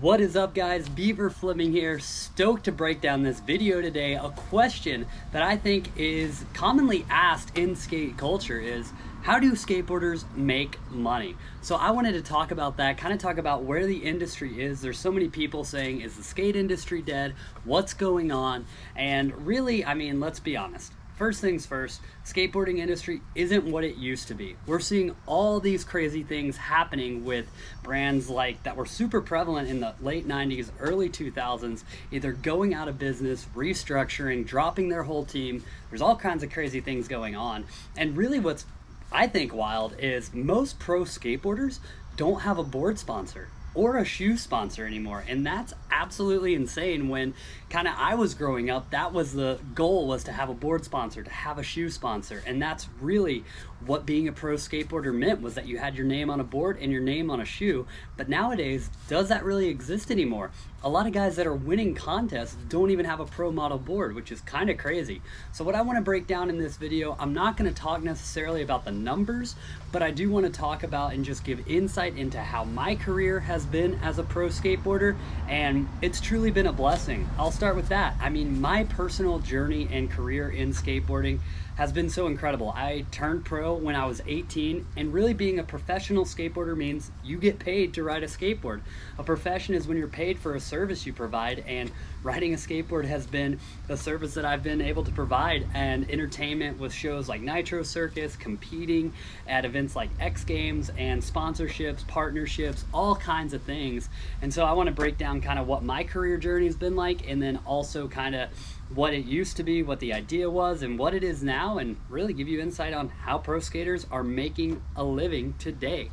What is up, guys? Beaver Flipping here, stoked to break down this video today. A question that I think is commonly asked in skate culture is, how do skateboarders make money? So I wanted to talk about that, kind of talk about where the industry is. There's so many people saying, is the skate industry dead? What's going on? And really, I mean, let's be honest. First things first, skateboarding industry isn't what it used to be. We're seeing all these crazy things happening with brands like that were super prevalent in the late 90s, early 2000s, either going out of business, restructuring, dropping their whole team. There's all kinds of crazy things going on. And really what's, I think, wild is most pro skateboarders don't have a board sponsor or a shoe sponsor anymore. And that's absolutely insane. When kind of I was growing up, that was the goal, was to have a board sponsor, to have a shoe sponsor. And that's really what being a pro skateboarder meant, was that you had your name on a board and your name on a shoe. But nowadays, does that really exist anymore? A lot of guys that are winning contests don't even have a pro model board, which is kind of crazy. So what I want to break down in this video, I'm not going to talk necessarily about the numbers, but I do want to talk about and just give insight into how my career has been as a pro skateboarder, and it's truly been a blessing. I'll start with that. I mean, my personal journey and career in skateboarding has been so incredible. I turned pro when I was 18, and really being a professional skateboarder means you get paid to ride a skateboard. A profession is when you're paid for a service you provide, and riding a skateboard has been a service that I've been able to provide, and entertainment with shows like Nitro Circus, competing at events like X Games, and sponsorships, partnerships, all kinds of things. And so I want to break down kind of what my career journey has been like, and then also kind of what it used to be, what the idea was, and what it is now, and really give you insight on how pro skaters are making a living today.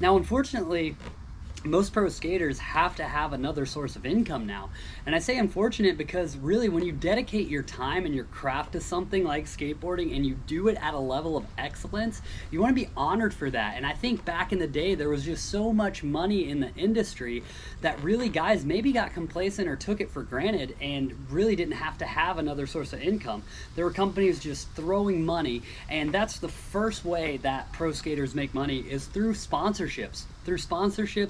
Now, unfortunately, most pro skaters have to have another source of income now. And I say unfortunate because really when you dedicate your time and your craft to something like skateboarding and you do it at a level of excellence, you want to be honored for that. And I think back in the day, there was just so much money in the industry that really guys maybe got complacent or took it for granted and really didn't have to have another source of income. There were companies just throwing money, and that's the first way that pro skaters make money, is through sponsorships.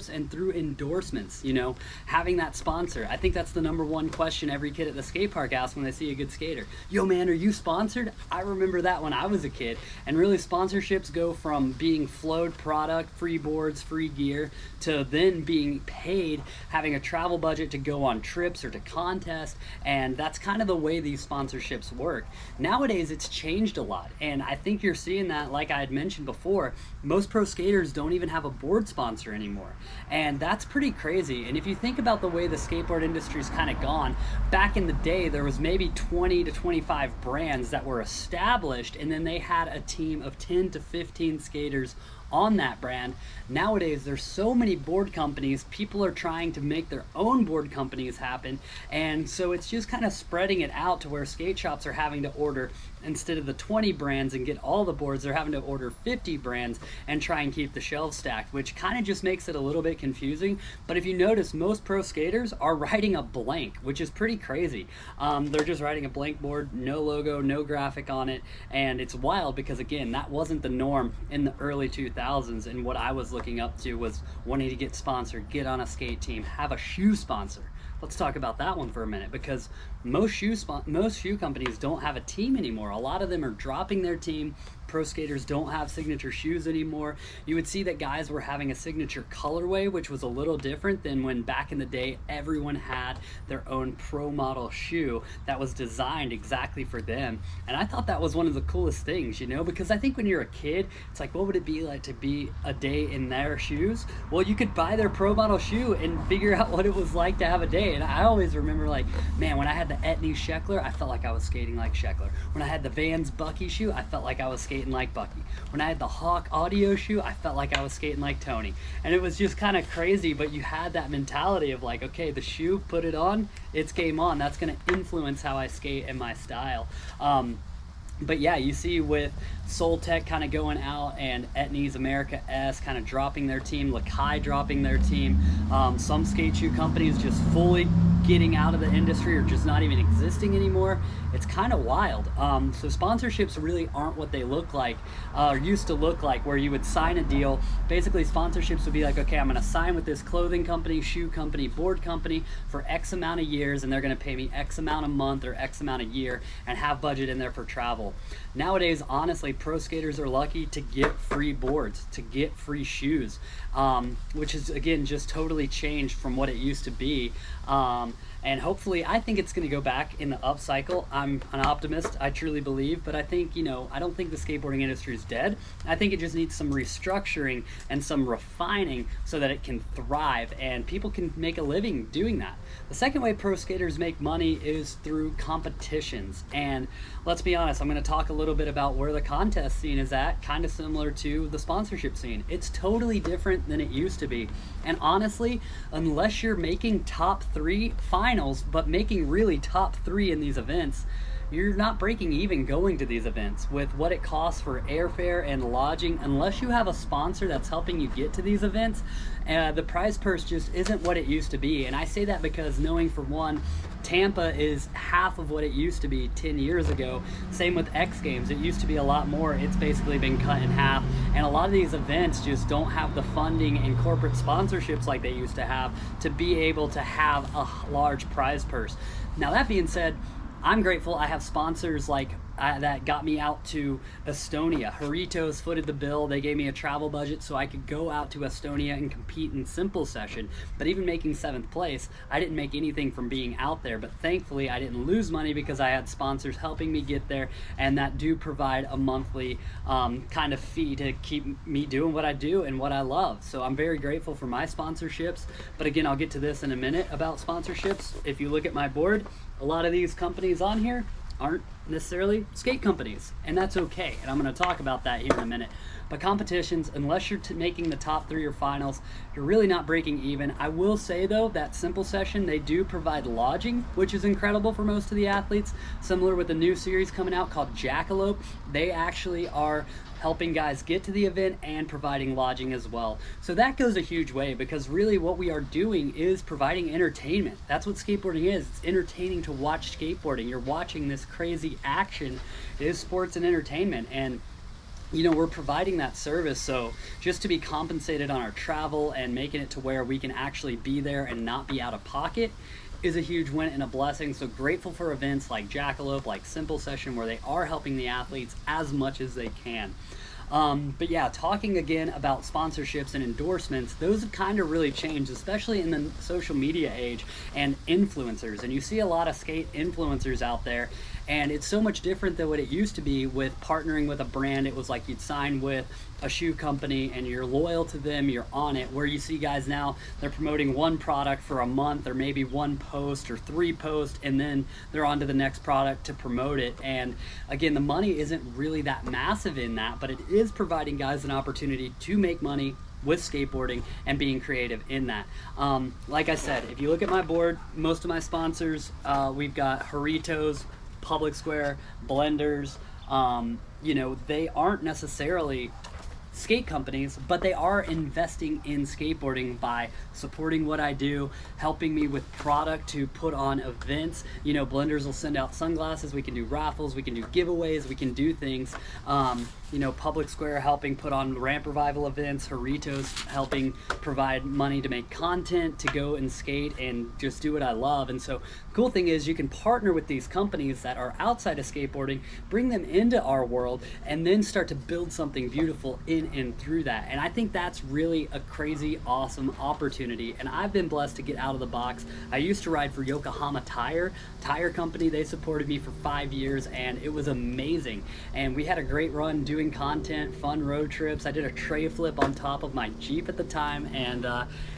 And through endorsements, you know, having that sponsor. I think that's the #1 question every kid at the skate park asks when they see a good skater. Yo man, are you sponsored? I remember that when I was a kid. And really sponsorships go from being flowed product, free boards, free gear, to then being paid, having a travel budget to go on trips or to contests. And that's kind of the way these sponsorships work. Nowadays it's changed a lot, and I think you're seeing that, like I had mentioned before, most pro skaters don't even have a board sponsor anymore. And that's pretty crazy. And if you think about the way the skateboard industry's kind of gone, back in the day there was maybe 20 to 25 brands that were established, and then they had a team of 10 to 15 skaters on that brand. Nowadays there's so many board companies, people are trying to make their own board companies happen, and so it's just kind of spreading it out to where skate shops are having to order, instead of the 20 brands and get all the boards, they're having to order 50 brands and try and keep the shelves stacked, which kind of just makes it a little bit confusing. But if you notice, most pro skaters are riding a blank, which is pretty crazy. They're just riding a blank board, no logo, no graphic on it, and it's wild because, again, that wasn't the norm in the early 2000s, and what I was looking up to was wanting to get sponsored, get on a skate team, have a shoe sponsor. Let's talk about that one for a minute, because most shoe companies don't have a team anymore. A lot of them are dropping their team. Pro skaters don't have signature shoes anymore. You would see that guys were having a signature colorway, which was a little different than when back in the day everyone had their own pro model shoe that was designed exactly for them. And I thought that was one of the coolest things, you know, because I think when you're a kid, it's like, what would it be like to be a day in their shoes? Well, you could buy their pro model shoe and figure out what it was like to have a day. And I always remember, like, man, when I had the Etnies Sheckler, I felt like I was skating like Sheckler. When I had the Vans Bucky shoe, I felt like I was skating like Bucky. When I had the Hawk Audio shoe, I felt like I was skating like Tony. And it was just kind of crazy, but you had that mentality of like, okay, the shoe, put it on, it's game on. That's going to influence how I skate and my style. But yeah, you see with Soul Tech kind of going out, and Etnies America S kind of dropping their team, Lakai dropping their team. Some skate shoe companies just fully getting out of the industry or just not even existing anymore. It's kind of wild. So sponsorships really aren't what they look like, or used to look like, where you would sign a deal. Basically, sponsorships would be like, okay, I'm going to sign with this clothing company, shoe company, board company for X amount of years, and they're going to pay me X amount a month or X amount a year, and have budget in there for travel. Nowadays, honestly, pro skaters are lucky to get free boards, to get free shoes, which is, again, just totally changed from what it used to be. And hopefully, I think it's going to go back in the up cycle. I'm an optimist, I truly believe, but I think, I don't think the skateboarding industry is dead. I think it just needs some restructuring and some refining so that it can thrive and people can make a living doing that. The second way pro skaters make money is through competitions. And let's be honest, I'm going to talk a little bit about where the contest scene is at, kind of similar to the sponsorship scene. It's totally different than it used to be. And honestly, unless you're making top 3 finals, but making really top 3 in these events, you're not breaking even going to these events with what it costs for airfare and lodging. Unless you have a sponsor that's helping you get to these events, the prize purse just isn't what it used to be. And I say that because knowing, for one, Tampa is half of what it used to be 10 years ago. Same with X Games. It used to be a lot more. It's basically been cut in half. And a lot of these events just don't have the funding and corporate sponsorships like they used to have to be able to have a large prize purse. Now, that being said, I'm grateful I have sponsors like that got me out to Estonia. Haritos footed the bill. They gave me a travel budget so I could go out to Estonia and compete in simple session. But even making 7th place, I didn't make anything from being out there. But thankfully, I didn't lose money because I had sponsors helping me get there, and that do provide a monthly kind of fee to keep me doing what I do and what I love. So I'm very grateful for my sponsorships. But again, I'll get to this in a minute about sponsorships. If you look at my board, a lot of these companies on here aren't necessarily skate companies, and that's okay, and I'm going to talk about that here in a minute. But competitions, unless you're making the top 3 or finals, you're really not breaking even. I will say though, that simple session, they do provide lodging, which is incredible for most of the athletes. Similar with the new series coming out called Jackalope, they actually are helping guys get to the event and providing lodging as well. So that goes a huge way, because really what we are doing is providing entertainment. That's what skateboarding is. It's entertaining to watch skateboarding. You're watching this crazy action. It is sports and entertainment, and we're providing that service. So just to be compensated on our travel and making it to where we can actually be there and not be out of pocket is a huge win and a blessing. So grateful for events like Jackalope, like Simple Session, where they are helping the athletes as much as they can. But yeah, talking again about sponsorships and endorsements, those have kind of really changed, especially in the social media age and influencers. And you see a lot of skate influencers out there, and it's so much different than what it used to be with partnering with a brand. It was like you'd sign with a shoe company and you're loyal to them, you're on it. Where you see guys now, they're promoting one product for a month, or maybe 1 post or 3 posts, and then they're on to the next product to promote it. And again, the money isn't really that massive in that, but it is providing guys an opportunity to make money with skateboarding and being creative in that. Like I said, if you look at my board, most of my sponsors, we've got Haritos, Public Square, Blenders. They aren't necessarily skate companies, but they are investing in skateboarding by supporting what I do, helping me with product to put on events. Blenders will send out sunglasses, we can do raffles, we can do giveaways, we can do things. Public Square helping put on ramp revival events, Haritos helping provide money to make content, to go and skate and just do what I love. And so the cool thing is you can partner with these companies that are outside of skateboarding, bring them into our world, and then start to build something beautiful in and through that. And I think that's really a crazy, awesome opportunity. And I've been blessed to get out of the box. I used to ride for Yokohama Tire Company. They supported me for 5 years, and it was amazing. And we had a great run doing content, fun road trips. I did a tray flip on top of my Jeep at the time, and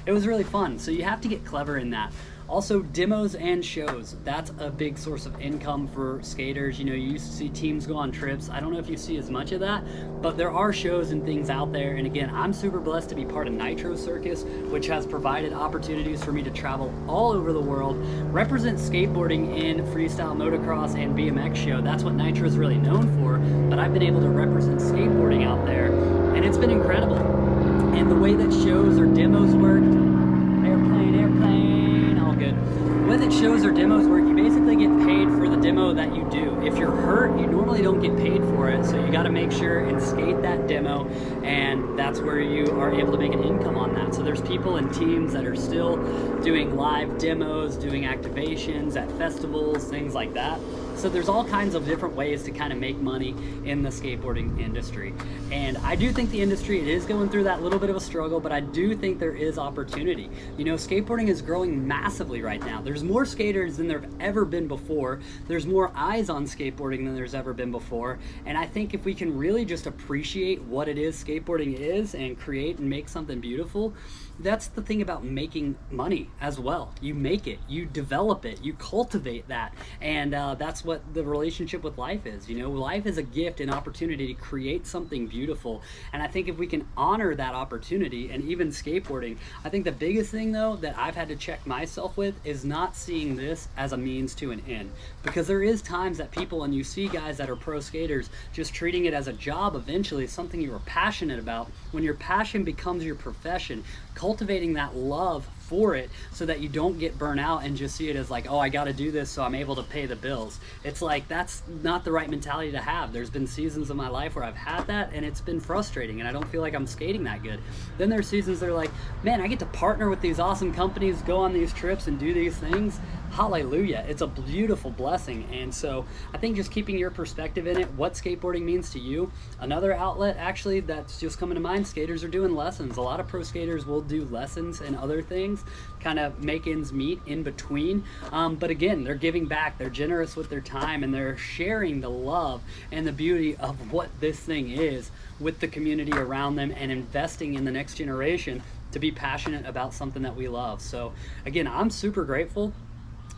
it was really fun. So you have to get clever in that. Also, demos and shows. That's a big source of income for skaters. You used to see teams go on trips. I don't know if you see as much of that, but there are shows and things out there. And again, I'm super blessed to be part of Nitro Circus, which has provided opportunities for me to travel all over the world, represent skateboarding in freestyle motocross and BMX show. That's what Nitro is really known for, but I've been able to represent skateboarding out there, and it's been incredible. And the way that shows or demos work, airplane, all good. The way that demos work, you basically get paid for the demo that you do. If you're hurt, you normally don't get paid for it, so you got to make sure and skate that demo, and that's where you are able to make an income on that. So there's people and teams that are still doing live demos, doing activations at festivals, things like that. So there's all kinds of different ways to kind of make money in the skateboarding industry. And I do think the industry, it is going through that little bit of a struggle, but I do think there is opportunity. You know, skateboarding is growing massively right now. There's more skaters than there have ever been before. There's more eyes on skateboarding than there's ever been before. And I think if we can really just appreciate what it is skateboarding is and create and make something beautiful, that's the thing about making money as well. You make it, you develop it, you cultivate that, and that's what the relationship with life is. You know, life is a gift, an opportunity to create something beautiful, and I think if we can honor that opportunity, and even skateboarding, I think the biggest thing though that I've had to check myself with is not seeing this as a means to an end, because there is times that people, and you see guys that are pro skaters just treating it as a job, eventually something you were passionate about. When your passion becomes your profession, cultivating that love for it so that you don't get burnt out and just see it as like, oh, I got to do this so I'm able to pay the bills. It's like, that's not the right mentality to have. There's been seasons of my life where I've had that and it's been frustrating and I don't feel like I'm skating that good. Then there's seasons that are like, man, I get to partner with these awesome companies, go on these trips and do these things. Hallelujah. It's a beautiful blessing. And so I think just keeping your perspective in it, what skateboarding means to you. Another outlet actually that's just coming to mind, skaters are doing lessons. A lot of pro skaters will do lessons and other things, kind of make ends meet in between. But again, they're giving back, they're generous with their time, and they're sharing the love and the beauty of what this thing is with the community around them and investing in the next generation to be passionate about something that we love. So again, I'm super grateful.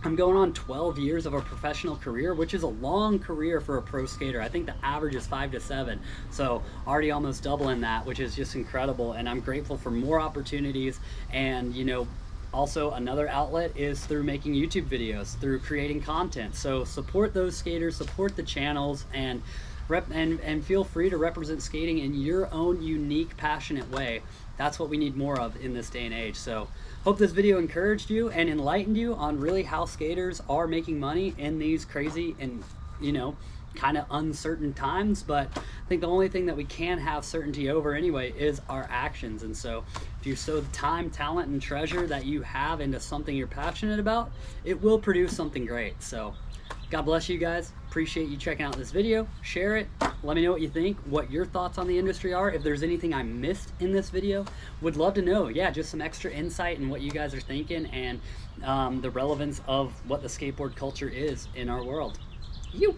I'm going on 12 years of a professional career, which is a long career for a pro skater. I think the average is 5 to 7. So already almost doubling that, which is just incredible. And I'm grateful for more opportunities. And, you know, also another outlet is through making YouTube videos, through creating content. So support those skaters, support the channels, and feel free to represent skating in your own unique, passionate way. That's what we need more of in this day and age. So hope this video encouraged you and enlightened you on really how skaters are making money in these crazy and, you know, kind of uncertain times. But I think the only thing that we can have certainty over anyway is our actions. And so if you sow the time, talent, and treasure that you have into something you're passionate about, it will produce something great. So God bless you guys. Appreciate you checking out this video. Share it. Let me know what you think, what your thoughts on the industry are. If there's anything I missed in this video, would love to know. Yeah, just some extra insight in what you guys are thinking and the relevance of what the skateboard culture is in our world. You.